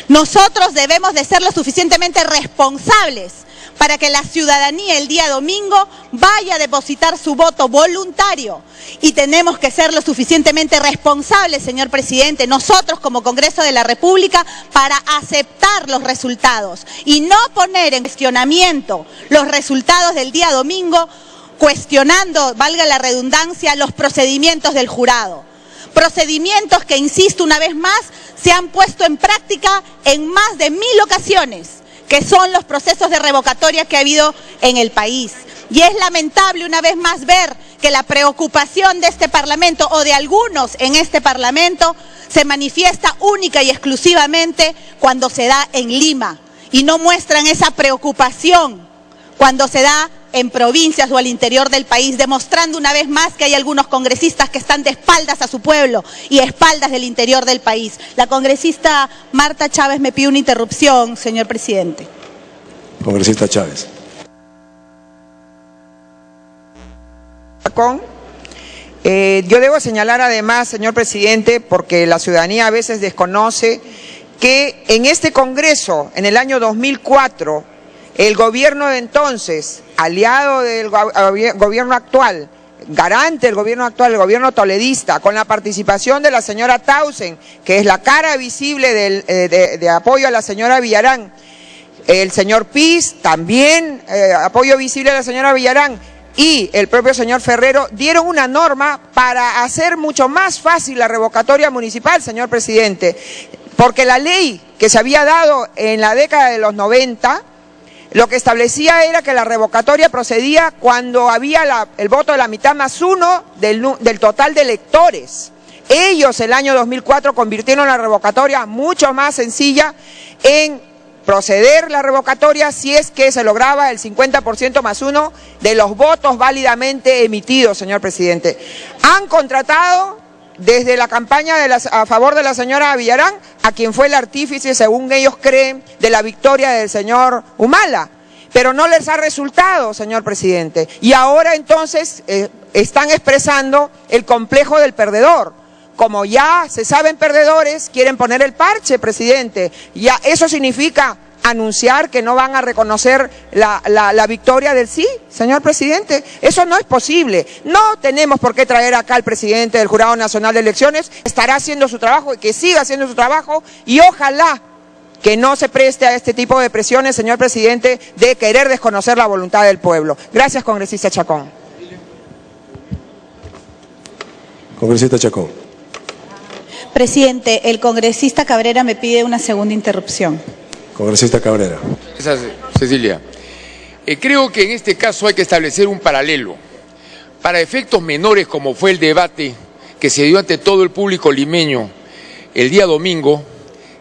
Nosotros debemos de ser lo suficientemente responsables para que la ciudadanía el día domingo vaya a depositar su voto voluntario. Y tenemos que ser lo suficientemente responsables, señor presidente, nosotros como Congreso de la República, para aceptar los resultados y no poner en cuestionamiento los resultados del día domingo, cuestionando, valga la redundancia, los procedimientos del jurado. Procedimientos que, insisto una vez más, se han puesto en práctica en más de 1000 ocasiones, que son los procesos de revocatoria que ha habido en el país. Y es lamentable una vez más ver que la preocupación de este Parlamento o de algunos en este Parlamento se manifiesta única y exclusivamente cuando se da en Lima y no muestran esa preocupación cuando se da en provincias o al interior del país, demostrando una vez más que hay algunos congresistas que están de espaldas a su pueblo y espaldas del interior del país. La congresista Marta Chávez me pide una interrupción, señor presidente.
Congresista Chávez.
Yo debo señalar además, señor presidente, porque la ciudadanía a veces desconoce que en este Congreso, en el año 2004, el gobierno de entonces, aliado del gobierno actual, garante del gobierno actual, el gobierno toledista, con la participación de la señora Tausen, que es la cara visible de apoyo a la señora Villarán, el señor Piz, también apoyo visible a la señora Villarán, y el propio señor Ferrero dieron una norma para hacer mucho más fácil la revocatoria municipal, señor presidente, porque la ley que se había dado en la década de los 90, lo que establecía era que la revocatoria procedía cuando había el voto de la mitad más uno del total de electores. Ellos el año 2004 convirtieron la revocatoria mucho más sencilla en proceder la revocatoria si es que se lograba el 50% más uno de los votos válidamente emitidos, señor presidente. Han contratado desde la campaña a favor de la señora Villarán, a quien fue el artífice, según ellos creen, de la victoria del señor Humala, pero no les ha resultado, señor presidente. Y ahora entonces están expresando el complejo del perdedor. Como ya se saben perdedores, quieren poner el parche, presidente. Ya eso significa anunciar que no van a reconocer la victoria del sí, señor presidente. Eso no es posible. No tenemos por qué traer acá al presidente del Jurado Nacional de Elecciones. Estará haciendo su trabajo y que siga haciendo su trabajo, y ojalá que no se preste a este tipo de presiones, señor presidente, de querer desconocer la voluntad del pueblo. Gracias, congresista Chacón.
Congresista Chacón.
Presidente, el congresista Cabrera me pide una segunda interrupción.
Congresista Cabrera.
Cecilia, creo que en este caso hay que establecer un paralelo. Para efectos menores, como fue el debate que se dio ante todo el público limeño el día domingo,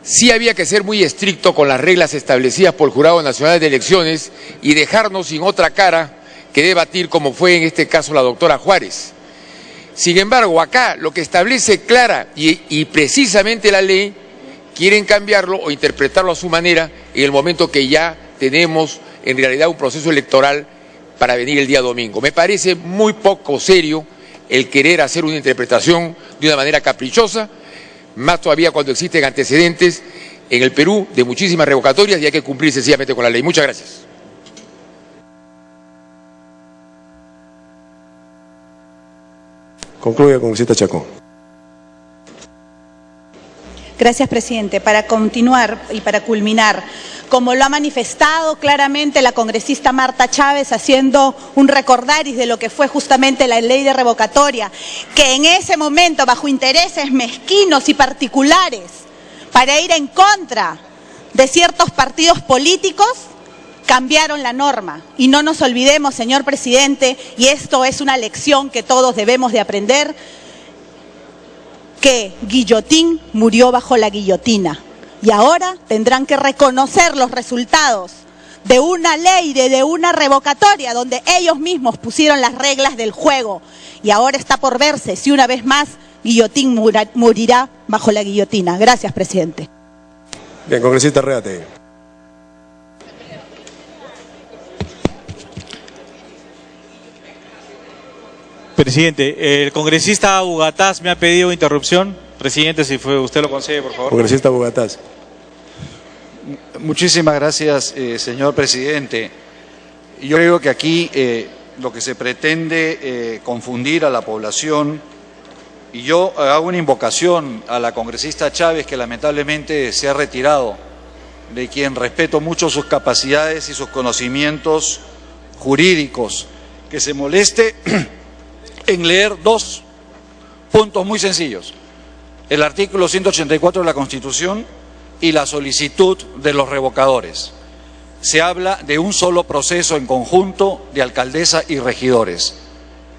sí había que ser muy estricto con las reglas establecidas por el Jurado Nacional de Elecciones y dejarnos sin otra cara que debatir, como fue en este caso la doctora Juárez. Sin embargo, acá lo que establece clara y precisamente la ley, quieren cambiarlo o interpretarlo a su manera en el momento que ya tenemos en realidad un proceso electoral para venir el día domingo. Me parece muy poco serio el querer hacer una interpretación de una manera caprichosa, más todavía cuando existen antecedentes en el Perú de muchísimas revocatorias y hay que cumplir sencillamente con la ley. Muchas gracias.
Concluye, congresista Chacón.
Gracias, presidente. Para continuar y para culminar, como lo ha manifestado claramente la congresista Marta Chávez, haciendo un recordaris de lo que fue justamente la ley de revocatoria, que en ese momento, bajo intereses mezquinos y particulares, para ir en contra de ciertos partidos políticos, cambiaron la norma. Y no nos olvidemos, señor presidente, y esto es una lección que todos debemos de aprender, que Guillotín murió bajo la guillotina. Y ahora tendrán que reconocer los resultados de una ley, de una revocatoria, donde ellos mismos pusieron las reglas del juego. Y ahora está por verse si una vez más Guillotín morirá bajo la guillotina. Gracias, presidente.
Bien, congresista Reate.
Presidente, el congresista Bugatás me ha pedido interrupción. Presidente, si usted lo concede, por favor.
Congresista Bugatás.
Muchísimas gracias, señor presidente. Yo creo que aquí lo que se pretende confundir a la población, y yo hago una invocación a la congresista Chávez, que lamentablemente se ha retirado, de quien respeto mucho sus capacidades y sus conocimientos jurídicos, que se moleste en leer dos puntos muy sencillos: el artículo 184 de la Constitución y la solicitud de los revocadores. Se habla de un solo proceso en conjunto de alcaldesa y regidores.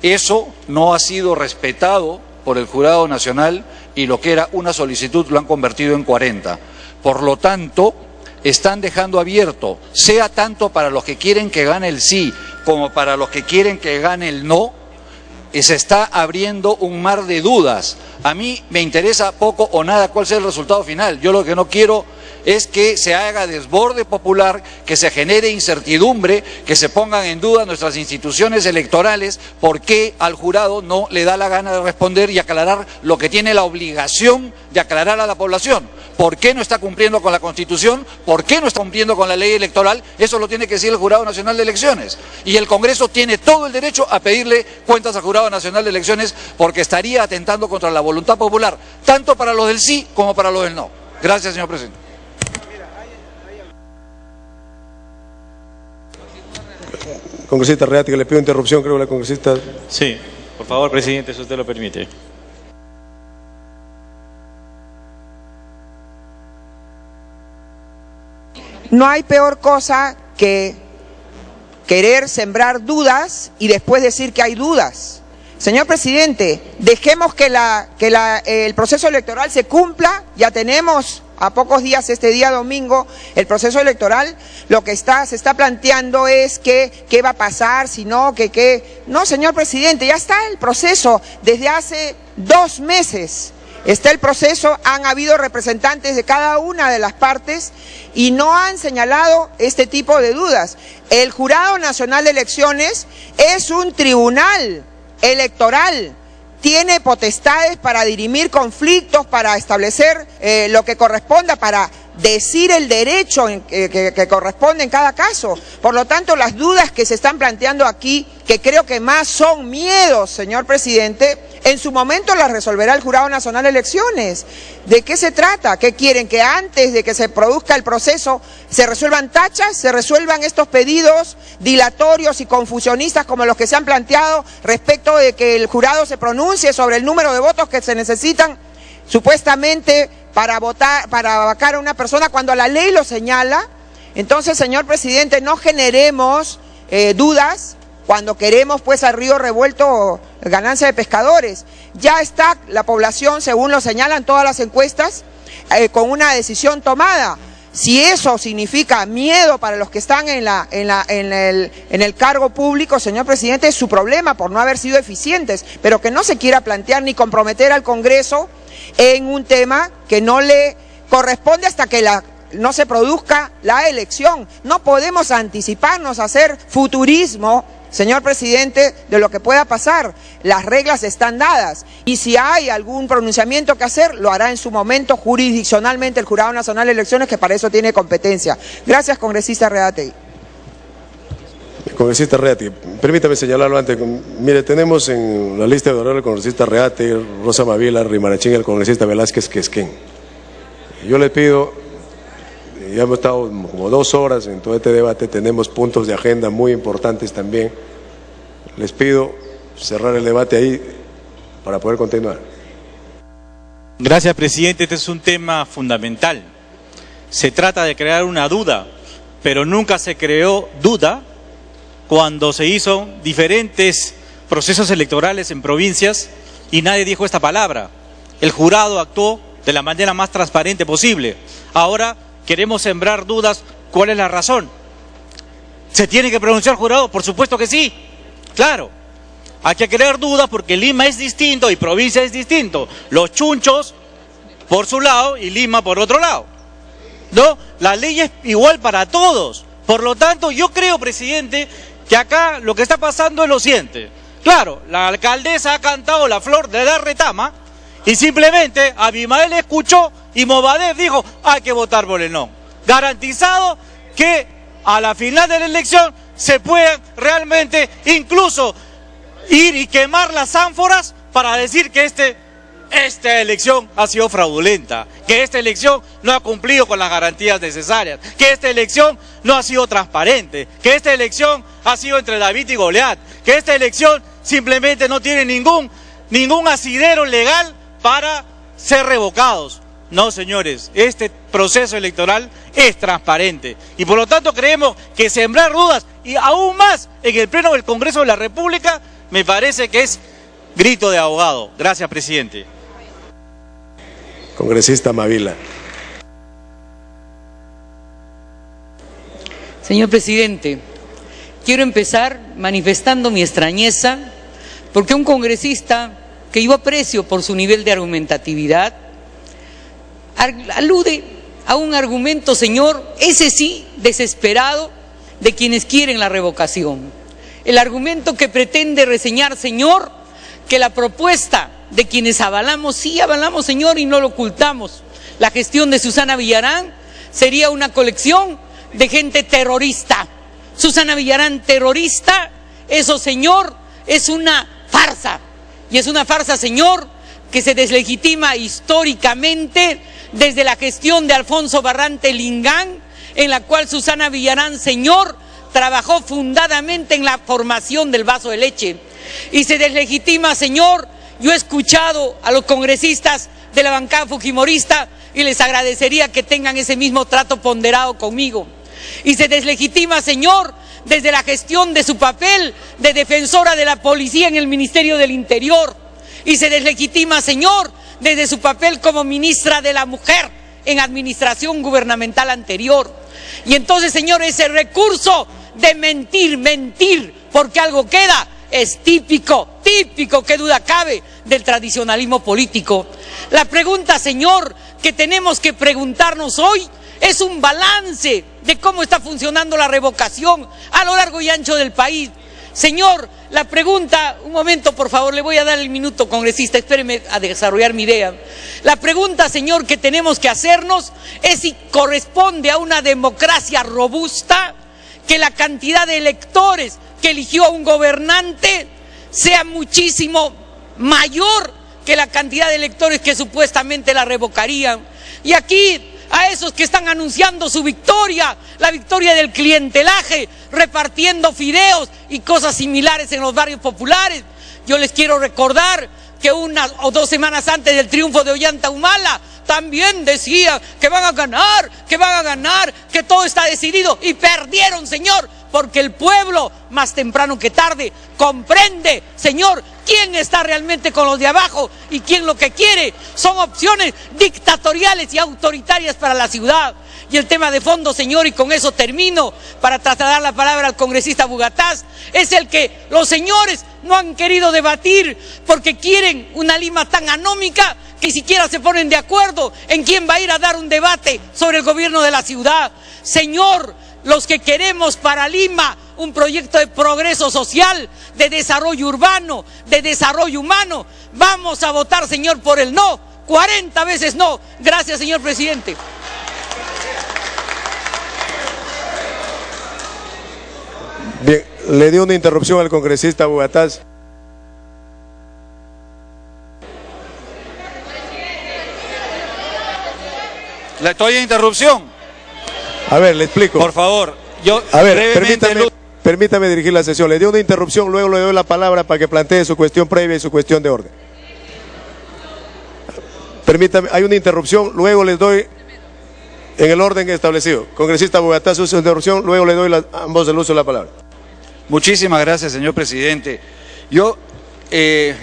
Eso no ha sido respetado por el Jurado Nacional y lo que era una solicitud lo han convertido en 40. Por lo tanto, están dejando abierto, sea tanto para los que quieren que gane el sí como para los que quieren que gane el no, se está abriendo un mar de dudas. A mí me interesa poco o nada cuál sea el resultado final. Yo lo que no quiero es que se haga desborde popular, que se genere incertidumbre, que se pongan en duda nuestras instituciones electorales, porque al jurado no le da la gana de responder y aclarar lo que tiene la obligación de aclarar a la población. ¿Por qué no está cumpliendo con la Constitución? ¿Por qué no está cumpliendo con la ley electoral? Eso lo tiene que decir el Jurado Nacional de Elecciones. Y el Congreso tiene todo el derecho a pedirle cuentas al Jurado Nacional de Elecciones, porque estaría atentando contra la voluntad popular, tanto para los del sí como para los del no. Gracias, señor presidente.
Congresista Reati, que le pido interrupción, creo que la congresista...
Sí, por favor, presidente, si usted lo permite.
No hay peor cosa que querer sembrar dudas y después decir que hay dudas. Señor presidente, dejemos que el proceso electoral se cumpla. Ya tenemos a pocos días, este día domingo, el proceso electoral. Lo que se está planteando es qué va a pasar, si no, No, señor presidente, ya está el proceso desde hace 2 meses. Está el proceso, han habido representantes de cada una de las partes y no han señalado este tipo de dudas. El Jurado Nacional de Elecciones es un tribunal electoral, tiene potestades para dirimir conflictos, para establecer lo que corresponda, para decir el derecho que corresponde en cada caso. Por lo tanto, las dudas que se están planteando aquí, que creo que más son miedos, señor presidente, en su momento las resolverá el Jurado Nacional de Elecciones. ¿De qué se trata? ¿Qué quieren? ¿Que antes de que se produzca el proceso se resuelvan tachas, se resuelvan estos pedidos dilatorios y confusionistas como los que se han planteado respecto de que el jurado se pronuncie sobre el número de votos que se necesitan supuestamente para vacar a una persona cuando la ley lo señala? Entonces, señor presidente, no generemos dudas cuando queremos pues al río revuelto ganancia de pescadores. Ya está la población, según lo señalan todas las encuestas, con una decisión tomada. Si eso significa miedo para los que están en el cargo público, señor presidente, es su problema por no haber sido eficientes, pero que no se quiera plantear ni comprometer al Congreso en un tema que no le corresponde hasta que no se produzca la elección. No podemos anticiparnos a hacer futurismo, señor presidente, de lo que pueda pasar. Las reglas están dadas y si hay algún pronunciamiento que hacer, lo hará en su momento jurisdiccionalmente el Jurado Nacional de Elecciones, que para eso tiene competencia. Gracias, congresista Reati.
Congresista Reati, permítame señalarlo antes. Mire, tenemos en la lista de honor el congresista Reati, Rosa Mavila, Rimarachín y el congresista Velázquez Quesquén. Yo le pido, ya hemos estado como 2 horas en todo este debate, tenemos puntos de agenda muy importantes también. Les pido cerrar el debate ahí para poder continuar.
Gracias, presidente. Este es un tema fundamental. Se trata de crear una duda, pero nunca se creó duda cuando se hizo diferentes procesos electorales en provincias y nadie dijo esta palabra. El jurado actuó de la manera más transparente posible. Ahora queremos sembrar dudas. ¿Cuál es la razón? ¿Se tiene que pronunciar el jurado? Por supuesto que sí. Claro. Hay que crear dudas porque Lima es distinto y provincia es distinto. Los chunchos por su lado y Lima por otro lado. ¿No? La ley es igual para todos. Por lo tanto, yo creo, presidente, que acá lo que está pasando es lo siguiente. Claro, la alcaldesa ha cantado la flor de la retama y simplemente Abimael escuchó y Movadez dijo, hay que votar por el no. Garantizado que a la final de la elección se puedan realmente incluso ir y quemar las ánforas para decir que esta elección ha sido fraudulenta, que esta elección no ha cumplido con las garantías necesarias, que esta elección no ha sido transparente, que esta elección ha sido entre David y Goliat, que esta elección simplemente no tiene ningún asidero legal para ser revocados. No, señores, este proceso electoral es transparente y por lo tanto creemos que sembrar dudas y aún más en el Pleno del Congreso de la República me parece que es grito de ahogado. Gracias, presidente.
Congresista Mavila.
Señor presidente, quiero empezar manifestando mi extrañeza porque un congresista que yo aprecio por su nivel de argumentatividad alude a un argumento, señor, ese sí, desesperado, de quienes quieren la revocación. El argumento que pretende reseñar, señor, que la propuesta de quienes avalamos, sí avalamos, señor, y no lo ocultamos, la gestión de Susana Villarán sería una colección de gente terrorista. Susana Villarán terrorista, eso, señor, es una farsa. Y es una farsa, señor, que se deslegitima históricamente desde la gestión de Alfonso Barrante Lingán, en la cual Susana Villarán, señor, trabajó fundadamente en la formación del vaso de leche. Y se deslegitima, señor, yo he escuchado a los congresistas de la bancada fujimorista y les agradecería que tengan ese mismo trato ponderado conmigo. Y se deslegitima, señor, desde la gestión de su papel de defensora de la policía en el Ministerio del Interior. Y se deslegitima, señor, desde su papel como ministra de la Mujer en administración gubernamental anterior. Y entonces, señor, ese recurso de mentir, porque algo queda, es típico, qué duda cabe, del tradicionalismo político. La pregunta, señor, que tenemos que preguntarnos hoy es un balance de cómo está funcionando la revocación a lo largo y ancho del país. Señor, la pregunta, un momento por favor, le voy a dar el minuto, congresista, espéreme a desarrollar mi idea. La pregunta, señor, que tenemos que hacernos es si corresponde a una democracia robusta que la cantidad de electores que eligió a un gobernante sea muchísimo mayor que la cantidad de electores que supuestamente la revocarían. Y aquí, a esos que están anunciando su victoria, la victoria del clientelaje, repartiendo fideos y cosas similares en los barrios populares, yo les quiero recordar que 1 o 2 semanas antes del triunfo de Ollanta Humala, también decían que van a ganar, que todo está decidido, y perdieron, señor, porque el pueblo, más temprano que tarde, comprende, señor, quién está realmente con los de abajo y quién lo que quiere son opciones dictatoriales y autoritarias para la ciudad. Y el tema de fondo, señor, y con eso termino, para trasladar la palabra al congresista Bugatás, es el que los señores no han querido debatir porque quieren una Lima tan anómica que ni siquiera se ponen de acuerdo en quién va a ir a dar un debate sobre el gobierno de la ciudad. Señor, los que queremos para Lima un proyecto de progreso social, de desarrollo urbano, de desarrollo humano, vamos a votar, señor, por el no, 40 veces no. Gracias, señor presidente.
Bien, le dio una interrupción al congresista Bugatás.
Le estoy en interrupción.
A ver, le explico.
Por favor, yo
a ver,
brevemente...
permítame dirigir la sesión. Le dio una interrupción, luego le doy la palabra para que plantee su cuestión previa y su cuestión de orden. Permítame, hay una interrupción, luego les doy en el orden establecido. Congresista Bugatás, su interrupción, luego le doy a ambos el uso de la palabra.
Muchísimas gracias, señor presidente. Yo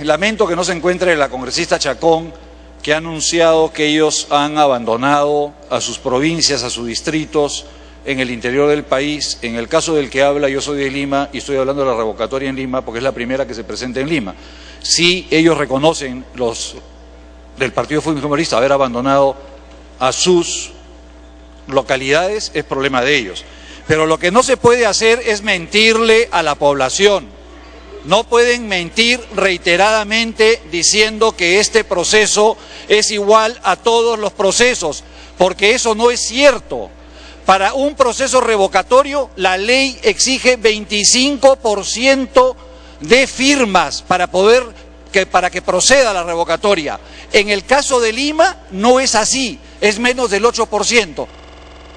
lamento que no se encuentre la congresista Chacón, que ha anunciado que ellos han abandonado a sus provincias, a sus distritos en el interior del país. En el caso del que habla, yo soy de Lima y estoy hablando de la revocatoria en Lima porque es la primera que se presenta en Lima. Si ellos reconocen, los del Partido Fujimorista, haber abandonado a sus localidades, es problema de ellos. Pero lo que no se puede hacer es mentirle a la población. No pueden mentir reiteradamente diciendo que este proceso es igual a todos los procesos, porque eso no es cierto. Para un proceso revocatorio, la ley exige 25% de firmas para que proceda la revocatoria. En el caso de Lima no es así, es menos del 8%.